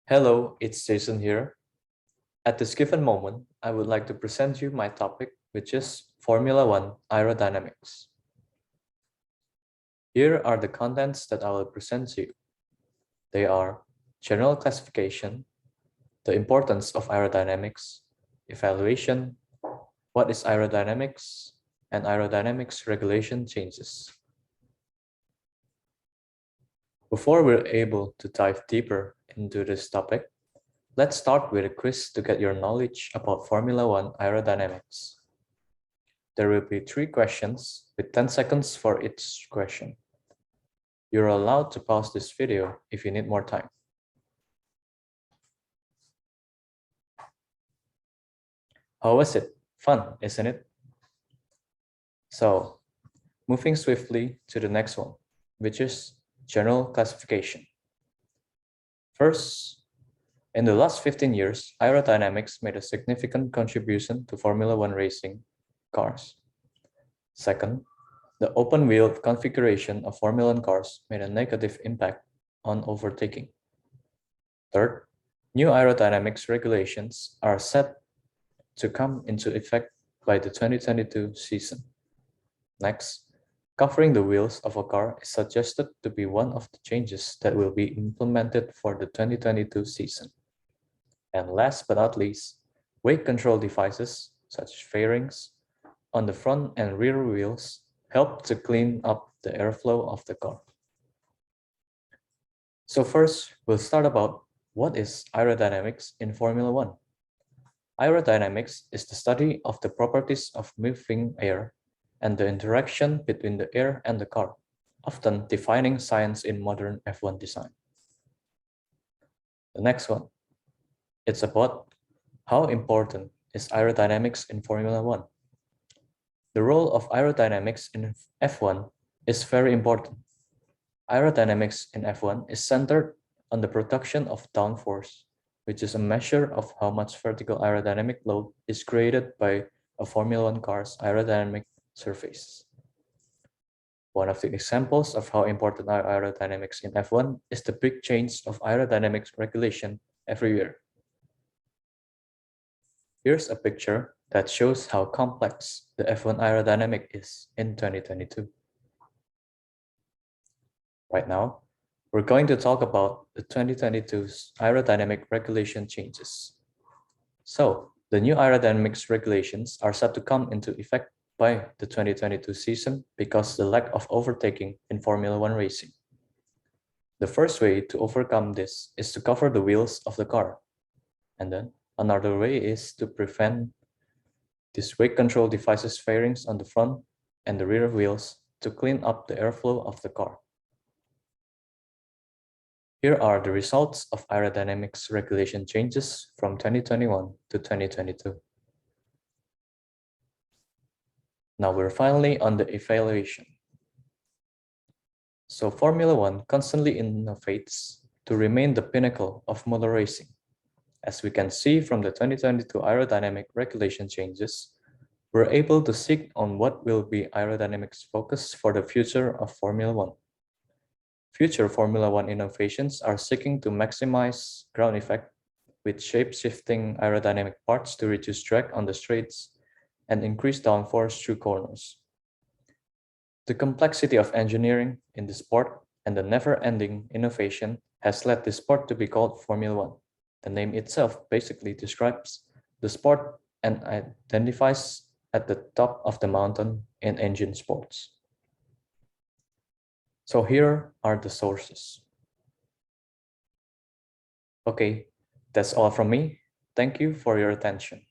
Hello, it's Jason here. At this given moment, I would like to present you my topic, which is Formula One Aerodynamics. Here are the contents that I will present to you. They are general classification, the importance of aerodynamics, evaluation, what is aerodynamics, and aerodynamics regulation changes. Before we're able to dive deeper into this topic, let's start with a quiz to get your knowledge about Formula One aerodynamics. There will be 3 questions with 10 seconds for each question. You're allowed to pause this video if you need more time. How was it? Fun, isn't it? So, moving swiftly to the next one, which is general classification. First, in the last 15 years, aerodynamics made a significant contribution to Formula One racing cars. Second, the open wheel configuration of Formula One cars made a negative impact on overtaking. Third, new aerodynamics regulations are set to come into effect by the 2022 season. Next, covering the wheels of a car is suggested to be one of the changes that will be implemented for the 2022 season. And last but not least, weight control devices such as fairings on the front and rear wheels help to clean up the airflow of the car. So first, we'll start about what is aerodynamics in Formula One. Aerodynamics is the study of the properties of moving air and the interaction between the air and the car, often defining science in modern F1 design. The next one, it's about how important is aerodynamics in Formula One. The role of aerodynamics in F1 is very important. Aerodynamics in F1 is centered on the production of downforce, which is a measure of how much vertical aerodynamic load is created by a Formula One car's aerodynamic surface. One of the examples of how important are aerodynamics in F1 is the big change of aerodynamics regulation every year. Here's a picture that shows how complex the F1 aerodynamic is in 2022. Right now, we're going to talk about the 2022's aerodynamic regulation changes. So, the new aerodynamics regulations are set to come into effect by the 2022 season because the lack of overtaking in Formula One racing. The first way to overcome this is to cover the wheels of the car. And then another way is to prevent these weight control devices fairings on the front and the rear wheels to clean up the airflow of the car. Here are the results of aerodynamics regulation changes from 2021 to 2022. Now we're finally on the evaluation. So Formula One constantly innovates to remain the pinnacle of motor racing. As we can see from the 2022 aerodynamic regulation changes, we're able to seek on what will be aerodynamics focus for the future of Formula One. Future Formula One innovations are seeking to maximize ground effect with shape-shifting aerodynamic parts to reduce drag on the straights and increase downforce through corners. The complexity of engineering in the sport and the never-ending innovation has led the sport to be called Formula One. The name itself basically describes the sport and identifies at the top of the mountain in engine sports. So here are the sources. Okay, that's all from me. Thank you for your attention.